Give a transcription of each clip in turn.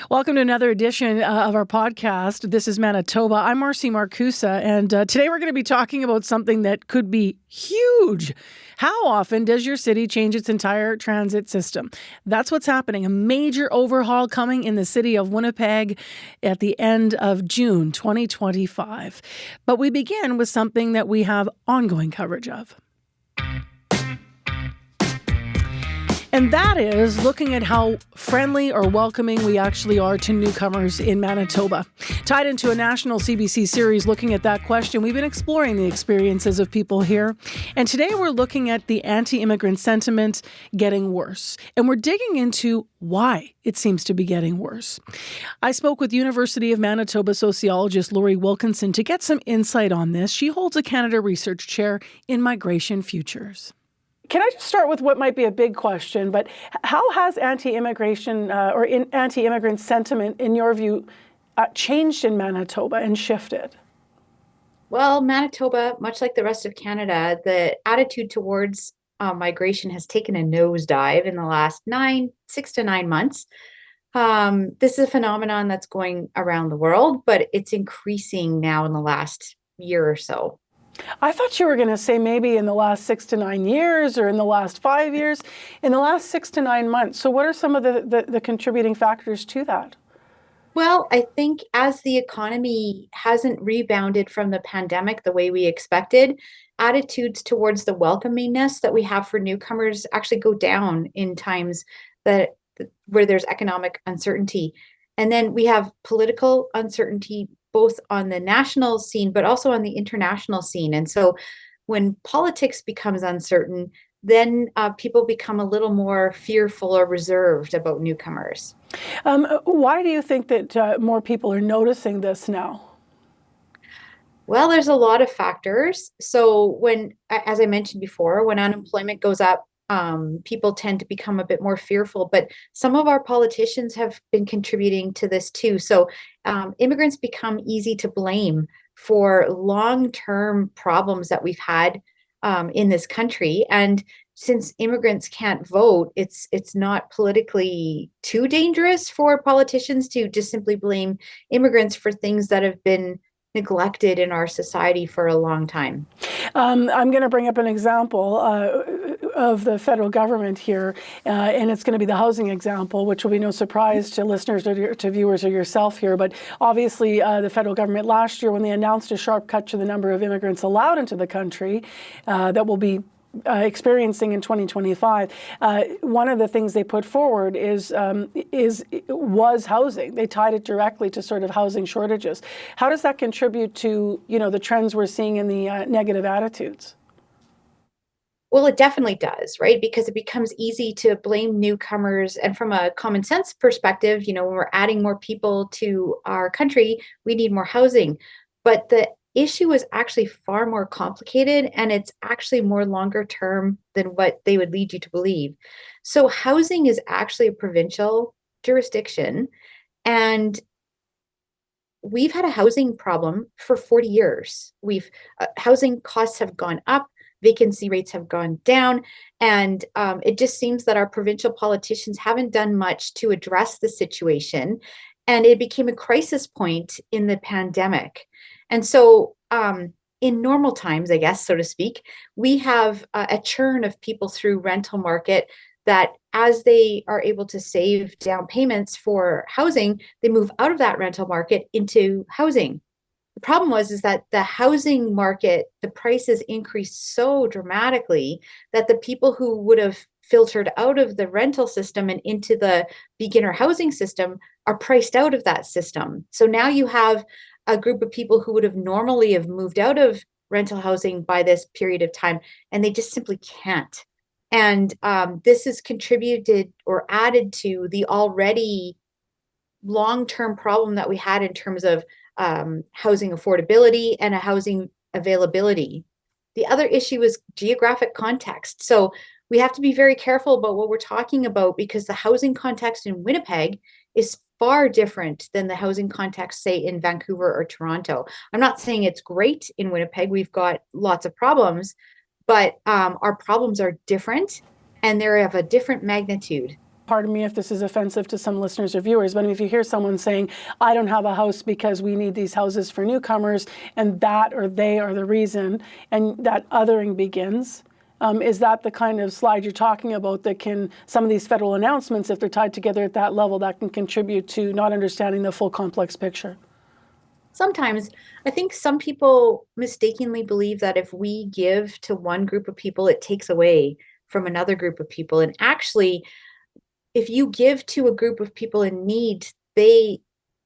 Welcome to another edition of our podcast. This is Manitoba. I'm Marcy Markusa, and today we're going to be talking about something that could be huge. How often does your city change its entire transit system? That's what's happening. A major overhaul coming in the city of Winnipeg at the end of June 2025. But we begin with something that we have ongoing coverage of. And that is looking at how friendly or welcoming we actually are to newcomers in Manitoba. Tied into a national CBC series looking at that question, we've been exploring the experiences of people here. And today we're looking at the anti-immigrant sentiment getting worse. And we're digging into why it seems to be getting worse. I spoke with University of Manitoba sociologist Lori Wilkinson to get some insight on this. She holds a Canada Research Chair in Migration Futures. Can I just start with what might be a big question, but how has anti-immigration anti-immigrant sentiment, in your view, changed in Manitoba and shifted? Well, Manitoba, much like the rest of Canada, the attitude towards migration has taken a nosedive in the last 6 to 9 months. This is a phenomenon that's going around the world, but it's increasing now in the last year or so. I thought you were going to say maybe in the last 6 to 9 years or in the last 5 years, in the last 6 to 9 months. So what are some of the contributing factors to that? Well, I think as the economy hasn't rebounded from the pandemic the way we expected, attitudes towards the welcomingness that we have for newcomers actually go down in times where there's economic uncertainty. And then we have political uncertainty both on the national scene, but also on the international scene. And so when politics becomes uncertain, then people become a little more fearful or reserved about newcomers. Why do you think that more people are noticing this now? Well, there's a lot of factors. So as I mentioned before, when unemployment goes up, people tend to become a bit more fearful, but some of our politicians have been contributing to this too. So immigrants become easy to blame for long-term problems that we've had in this country. And since immigrants can't vote, it's not politically too dangerous for politicians to just simply blame immigrants for things that have been neglected in our society for a long time. I'm going to bring up an example of the federal government here, and it's going to be the housing example, which will be no surprise to listeners or to viewers or yourself here. But obviously, the federal government last year, when they announced a sharp cut to the number of immigrants allowed into the country, that will be experiencing in 2025, one of the things they put forward was housing. They tied it directly to sort of housing shortages. How does that contribute to the trends we're seeing in the negative attitudes? Well, it definitely does, right? Because it becomes easy to blame newcomers. And from a common sense perspective, when we're adding more people to our country, we need more housing. But the issue is actually far more complicated, and it's actually more longer term than what they would lead you to believe. So housing is actually a provincial jurisdiction, and we've had a housing problem for 40 years. Housing costs have gone up, vacancy rates have gone down, and it just seems that our provincial politicians haven't done much to address the situation. And it became a crisis point in the pandemic. And so in normal times, I guess, so to speak, we have a churn of people through rental market that as they are able to save down payments for housing, they move out of that rental market into housing. The problem is that the housing market, the prices increased so dramatically that the people who would have filtered out of the rental system and into the beginner housing system are priced out of that system. So now you have a group of people who would have normally have moved out of rental housing by this period of time, and they just simply can't. And this has contributed or added to the already long-term problem that we had in terms of housing affordability and a housing availability. The other issue is geographic context. So we have to be very careful about what we're talking about, because the housing context in Winnipeg is far different than the housing context, say, in Vancouver or Toronto. I'm not saying it's great in Winnipeg. We've got lots of problems, but our problems are different and they're of a different magnitude. pardon me if this is offensive to some listeners or viewers, but if you hear someone saying, I don't have a house because we need these houses for newcomers, and that or they are the reason, and that othering begins, is that the kind of slide you're talking about that can, some of these federal announcements, if they're tied together at that level, that can contribute to not understanding the full complex picture? Sometimes I think some people mistakenly believe that if we give to one group of people, it takes away from another group of people. And actually, if you give to a group of people in need, they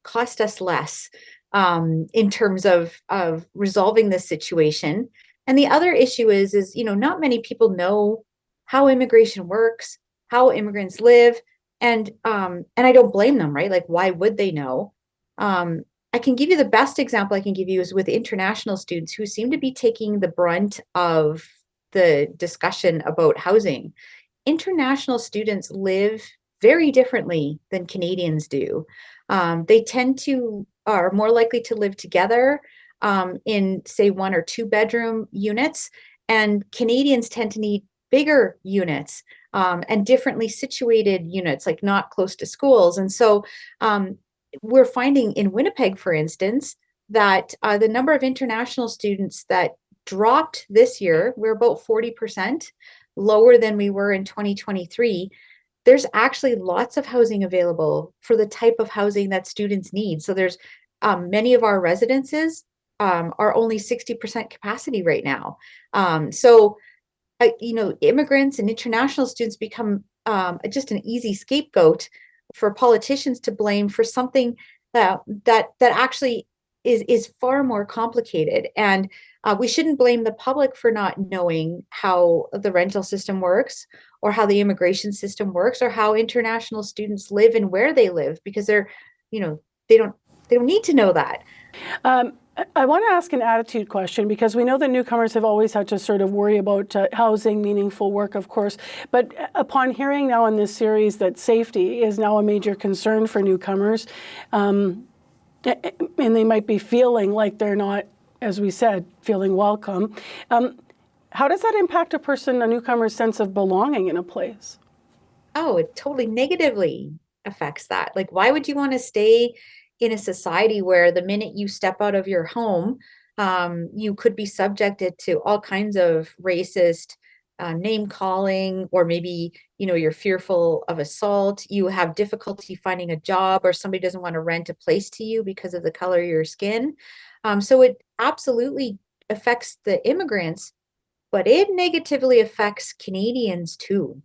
cost us less in terms of resolving this situation. And the other issue is not many people know how immigration works, how immigrants live, and I don't blame them, right? Like, why would they know? I can give you the best example I can give you is with international students who seem to be taking the brunt of the discussion about housing. International students live very differently than Canadians do. They are more likely to live together in, say, 1 or 2 bedroom units, and Canadians tend to need bigger units and differently situated units, like not close to schools. And so we're finding in Winnipeg, for instance, that the number of international students that dropped this year, we're about 40% lower than we were in 2023. There's actually lots of housing available for the type of housing that students need. So there's many of our residences are only 60% capacity right now. Immigrants and international students become just an easy scapegoat for politicians to blame for something that actually is far more complicated. And we shouldn't blame the public for not knowing how the rental system works, or how the immigration system works, or how international students live and where they live, because they don't need to know that. I want to ask an attitude question, because we know that newcomers have always had to sort of worry about housing, meaningful work, of course. But upon hearing now in this series that safety is now a major concern for newcomers, and they might be feeling like they're not, as we said, feeling welcome, how does that impact a newcomer's sense of belonging in a place? Oh, it totally negatively affects that. Like, why would you want to stay in a society where the minute you step out of your home, you could be subjected to all kinds of racist name calling, or maybe, you're fearful of assault, you have difficulty finding a job, or somebody doesn't want to rent a place to you because of the color of your skin. So it absolutely affects the immigrants, but it negatively affects Canadians too.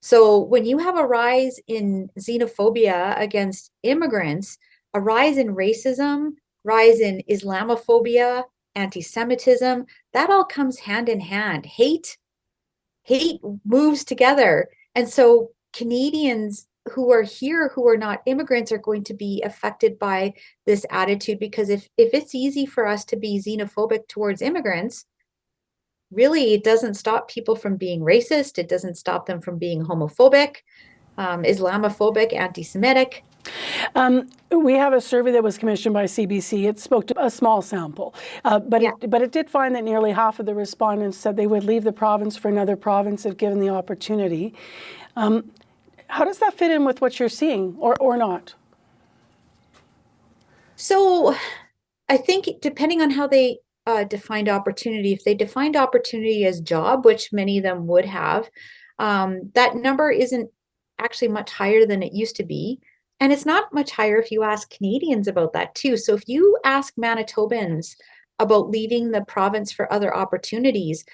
So when you have a rise in xenophobia against immigrants, a rise in racism, rise in Islamophobia, anti-Semitism, that all comes hand in hand. Hate moves together. And so Canadians who are here, who are not immigrants, are going to be affected by this attitude, because if it's easy for us to be xenophobic towards immigrants, really, it doesn't stop people from being racist. It doesn't stop them from being homophobic, Islamophobic, anti-Semitic. We have a survey that was commissioned by CBC. It spoke to a small sample, but it did find that nearly half of the respondents said they would leave the province for another province if given the opportunity. How does that fit in with what you're seeing, or not? So I think depending on how they defined opportunity, if they defined opportunity as job, which many of them would have, that number isn't actually much higher than it used to be. And it's not much higher if you ask Canadians about that too. So if you ask Manitobans about leaving the province for other opportunities,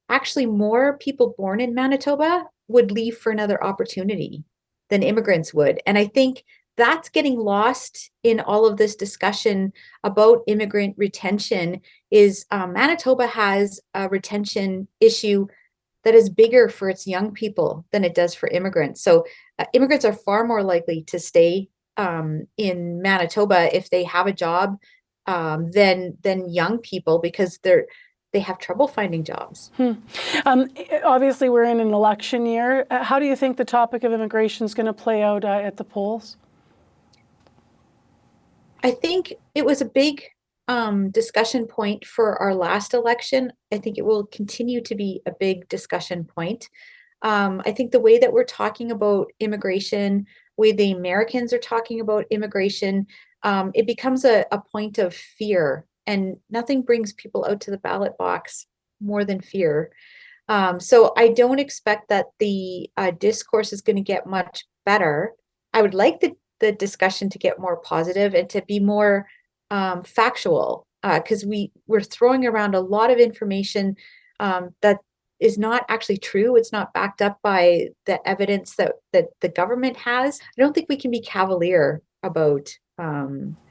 actually more people born in Manitoba would leave for another opportunity than immigrants would. And I think that's getting lost in all of this discussion about immigrant retention. Is Manitoba has a retention issue that is bigger for its young people than it does for immigrants. So immigrants are far more likely to stay in Manitoba if they have a job than young people, because they have trouble finding jobs. Obviously, we're in an election year. How do you think the topic of immigration is going to play out at the polls? I think it was a big discussion point for our last election. I think it will continue to be a big discussion point. I think the way that we're talking about immigration, way the Americans are talking about immigration, it becomes a point of fear, and nothing brings people out to the ballot box more than fear. So I don't expect that the discourse is going to get much better. I would like the discussion to get more positive and to be more factual, because we're throwing around a lot of information that is not actually true. It's not backed up by the evidence that the government has. I don't think we can be cavalier about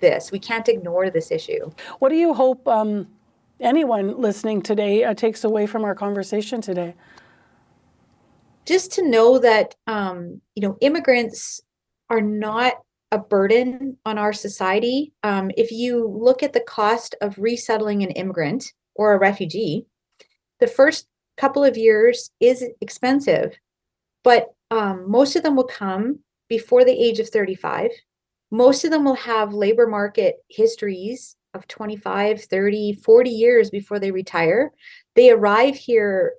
this. We can't ignore this issue. What do you hope anyone listening today takes away from our conversation today? Just to know that immigrants are not a burden on our society. If you look at the cost of resettling an immigrant or a refugee, the first couple of years is expensive, but most of them will come before the age of 35. Most of them will have labor market histories of 25, 30, 40 years before they retire. They arrive here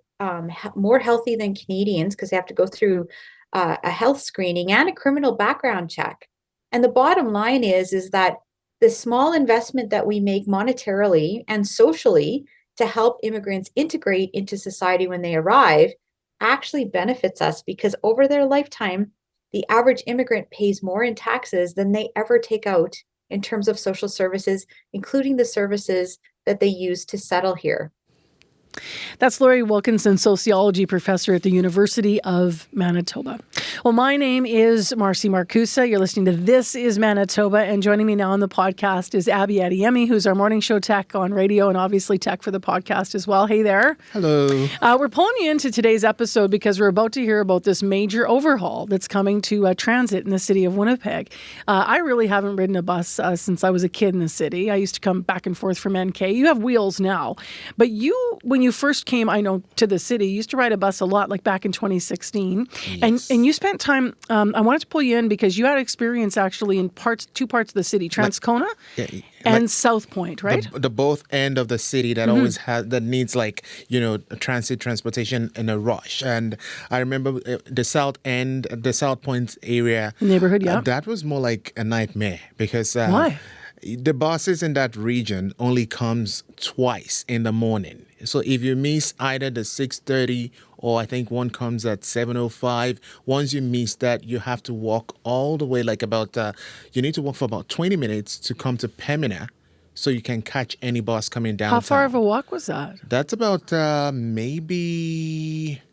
more healthy than Canadians because they have to go through a health screening and a criminal background check. And the bottom line is that the small investment that we make monetarily and socially to help immigrants integrate into society when they arrive actually benefits us, because over their lifetime, the average immigrant pays more in taxes than they ever take out in terms of social services, including the services that they use to settle here. That's Lori Wilkinson, sociology professor at the University of Manitoba. Well, my name is Marcy Markusa. You're listening to This is Manitoba, and joining me now on the podcast is Abby Adeyemi, who's our morning show tech on radio and obviously tech for the podcast as well. Hey there. Hello. We're pulling you into today's episode because we're about to hear about this major overhaul that's coming to transit in the city of Winnipeg. I really haven't ridden a bus since I was a kid in the city. I used to come back and forth from NK. You have wheels now, but when you first came, I know, to the city, you used to ride a bus a lot, like back in 2016. Yes. And you spent time, I wanted to pull you in because you had experience actually in two parts of the city, Transcona and South Point, right? The both end of the city that always has, that needs transportation in a rush. And I remember the South End, the South Point area. Neighborhood, yeah. That was more like a nightmare because... Why? The buses in that region only comes twice in the morning. So if you miss either the 6:30 or I think one comes at 7:05, once you miss that, you have to walk all the way you need to walk for about 20 minutes to come to Pembina so you can catch any bus coming downtown. How far of a walk was that? That's about maybe...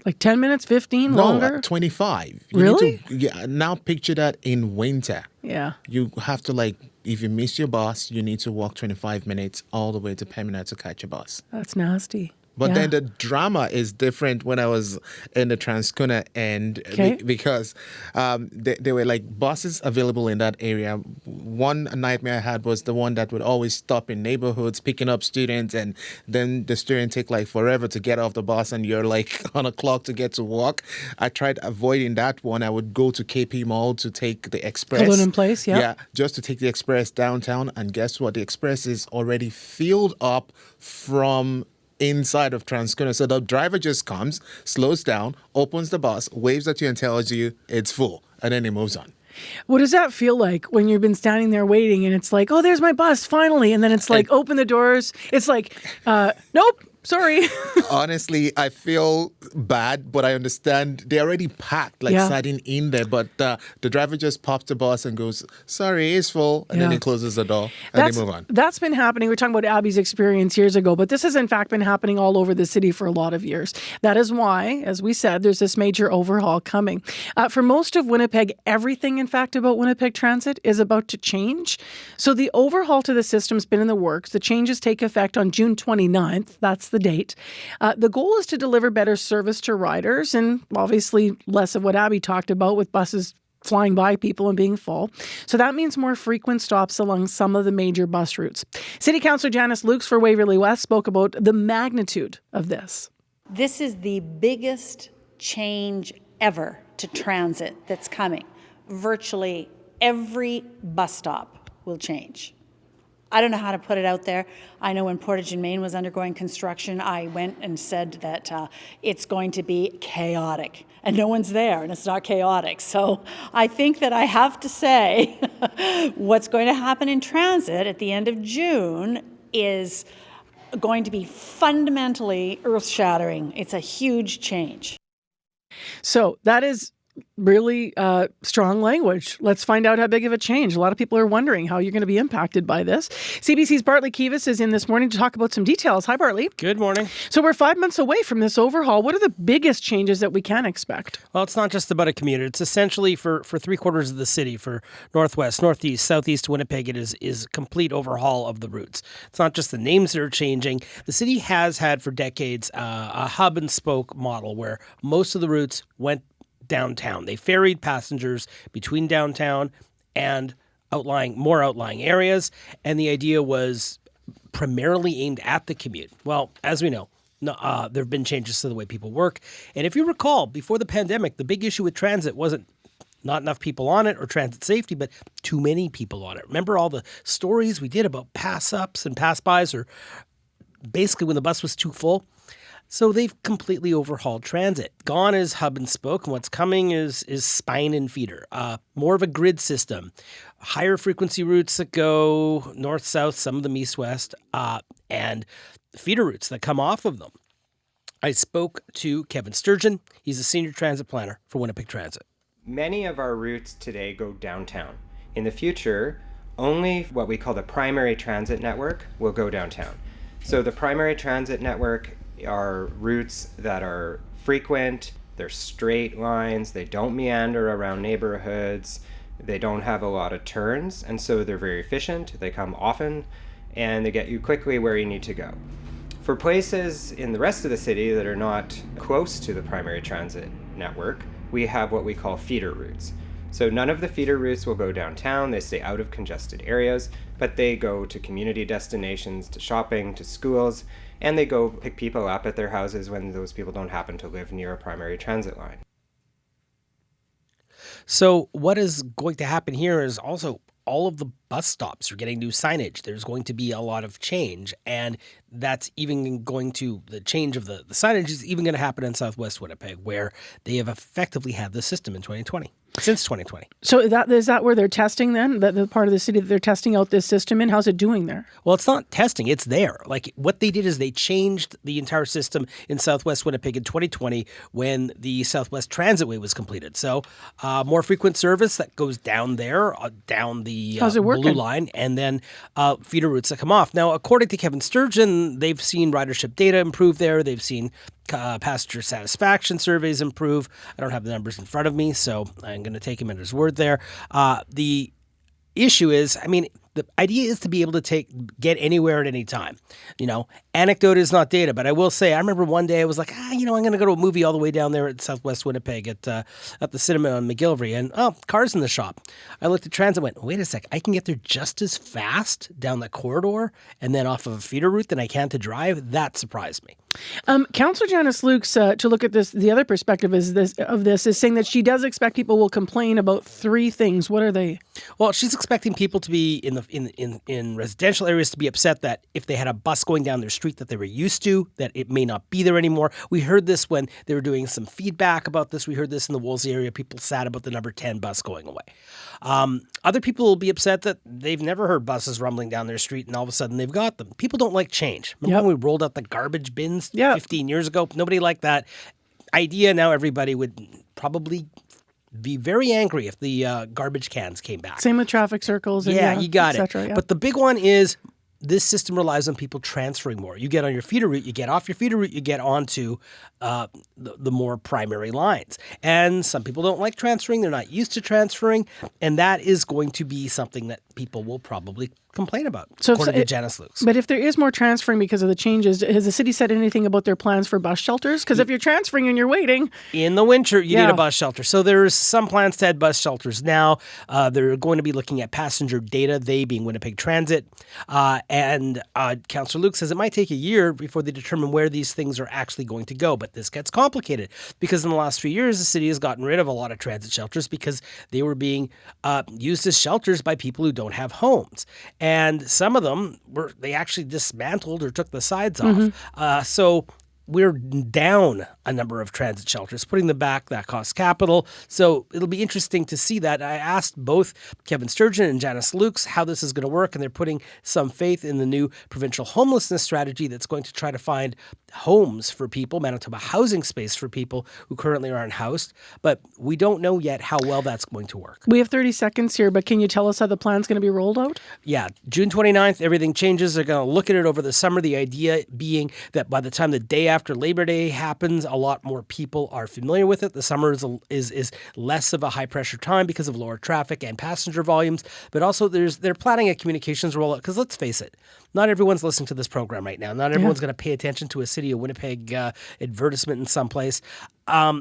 Like 10 minutes, 15, longer? 25. Really? Now picture that in winter. Yeah. You have to if you miss your bus, you need to walk 25 minutes all the way to Pembina to catch a bus. That's nasty. But Yeah. then the drama is different when I was in the Transcona end because there were buses available in that area. One nightmare I had was the one that would always stop in neighborhoods picking up students, and then the students take forever to get off the bus and you're on a clock to get to walk. I tried avoiding that one. I would go to KP Mall to take the express. Cullinan Place, yeah. Yeah, just to take the express downtown, and guess what? The express is already filled up from inside of Transcona. So the driver just comes, slows down, opens the bus, waves at you and tells you it's full, and then he moves on. What does that feel like when you've been standing there waiting and it's like, oh, there's my bus, finally. And then it's like, open the doors. It's like, nope. Sorry. Honestly, I feel bad, but I understand they're already packed, sitting in there. But the driver just pops the bus and goes, sorry, it's full. And then he closes the door and they move on. That's been happening. We're talking about Abby's experience years ago, but this has in fact been happening all over the city for a lot of years. That is why, as we said, there's this major overhaul coming. For most of Winnipeg, everything, in fact, about Winnipeg Transit is about to change. So the overhaul to the system's been in the works. The changes take effect on June 29th. That's the date. The goal is to deliver better service to riders and obviously less of what Abby talked about with buses flying by people and being full. So that means more frequent stops along some of the major bus routes. City Councillor Janice Lukes for Waverley West spoke about the magnitude of this. This is the biggest change ever to transit that's coming. Virtually every bus stop will change. I don't know how to put it out there. I know when Portage and Main was undergoing construction, I went and said that it's going to be chaotic. And no one's there, and it's not chaotic. So I think that I have to say what's going to happen in transit at the end of June is going to be fundamentally earth-shattering. It's a huge change. So that is really strong language. Let's find out how big of a change. A lot of people are wondering how you're going to be impacted by this. CBC's Bartley Kives is in this morning to talk about some details. Hi, Bartley. Good morning. So we're 5 months away from this overhaul. What are the biggest changes that we can expect? Well, it's not just about a commuter. It's essentially for 3/4 of the city, for northwest, northeast, southeast Winnipeg. It is a complete overhaul of the routes. It's not just the names that are changing. The city has had for decades a hub and spoke model where most of the routes went downtown. They ferried passengers between downtown and more outlying areas, and the idea was primarily aimed at the commute. Well, as we know, there have been changes to the way people work. And if you recall, before the pandemic, the big issue with transit wasn't not enough people on it or transit safety, but too many people on it. Remember all the stories we did about pass-ups and pass-bys, or basically when the bus was too full? So they've completely overhauled transit. Gone is hub and spoke, and what's coming is spine and feeder. More of a grid system. Higher frequency routes that go north-south, some of them east-west, and feeder routes that come off of them. I spoke to Kevin Sturgeon. He's a senior transit planner for Winnipeg Transit. Many of our routes today go downtown. In the future, only what we call the primary transit network will go downtown. So the primary transit network are routes that are frequent, they're straight lines, they don't meander around neighborhoods, they don't have a lot of turns, and so they're very efficient, they come often, and they get you quickly where you need to go. For places in the rest of the city that are not close to the primary transit network, we have what we call feeder routes. So none of the feeder routes will go downtown, they stay out of congested areas, but they go to community destinations, to shopping, to schools, and they go pick people up at their houses when those people don't happen to live near a primary transit line. So what is going to happen here is also all of the bus stops are getting new signage. There's going to be a lot of change, and that's even going to, the change of the signage is even going to happen in Southwest Winnipeg, where they have effectively had the system in 2020. Since 2020. So is that where they're testing then? The part of the city that they're testing out this system in? How's it doing there? Well, it's not testing. It's there. Like what they did is they changed the entire system in Southwest Winnipeg in 2020 when the Southwest Transitway was completed. So more frequent service that goes down there, down the blue line, and then feeder routes that come off. Now, according to Kevin Sturgeon, they've seen ridership data improve there. They've seen passenger satisfaction surveys improve. I don't have the numbers in front of me, so I'm going to take him at his word there. The issue is, the idea is to be able to get anywhere at any time. Anecdote is not data, but I will say, I remember one day I was like, I'm going to go to a movie all the way down there at Southwest Winnipeg at the cinema on McGillivray, and cars in the shop. I looked at transit and went, wait a sec, I can get there just as fast down the corridor and then off of a feeder route than I can to drive. That surprised me. Councillor Janice Lukes, to look at this, the other perspective is saying that she does expect people will complain about three things. What are they? Well, she's expecting people to be in residential areas to be upset that if they had a bus going down their street that they were used to, that it may not be there anymore. We heard this when they were doing some feedback about this. We heard this in the Wolseley area. People sad about the number 10 bus going away. Other people will be upset that they've never heard buses rumbling down their street and all of a sudden they've got them. People don't like change. Remember when we rolled out the garbage bins 15 years ago? Nobody liked that idea. Now everybody would probably be very angry if the garbage cans came back. Same with traffic circles. And you got it. Yeah. But the big one is this system relies on people transferring more. You get on your feeder route, you get off your feeder route, you get onto the more primary lines. And some people don't like transferring. They're not used to transferring. And that is going to be something that people will probably complain about, according to Janice Lukes. But if there is more transferring because of the changes, has the city said anything about their plans for bus shelters? Because if you're transferring and you're waiting... In the winter, you need a bus shelter. So there's some plans to add bus shelters now. They're going to be looking at passenger data, they being Winnipeg Transit. And Councillor Lukes says it might take a year before they determine where these things are actually going to go. But this gets complicated because in the last few years, the city has gotten rid of a lot of transit shelters because they were being used as shelters by people who don't have homes. and some of them they actually dismantled or took the sides off. So we're down a number of transit shelters. Putting them back, that costs capital. So it'll be interesting to see that. I asked both Kevin Sturgeon and Janice Lukes how this is going to work, and they're putting some faith in the new provincial homelessness strategy that's going to try to find homes for people, Manitoba housing space for people who currently aren't housed. But we don't know yet how well that's going to work. We have 30 seconds here, but can you tell us how the plan's going to be rolled out? Yeah, June 29th, everything changes. They're going to look at it over the summer. The idea being that by the time the day after Labor Day happens, a lot more people are familiar with it. The summer is less of a high-pressure time because of lower traffic and passenger volumes. But also they're planning a communications rollout because let's face it, not everyone's listening to this program right now. Not everyone's going to pay attention to a City of Winnipeg advertisement in some place.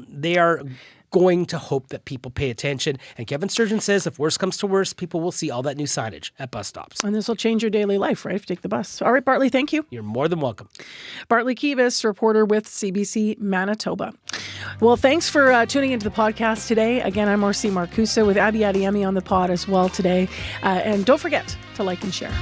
They are going to hope that people pay attention. And Kevin Sturgeon says if worse comes to worse, people will see all that new signage at bus stops. And this will change your daily life, right? If you take the bus. All right, Bartley, thank you. You're more than welcome. Bartley Kives, reporter with CBC Manitoba. Well, thanks for tuning into the podcast today. Again, I'm Marcy Markusa with Abby Adiemi on the pod as well today. And don't forget to like and share.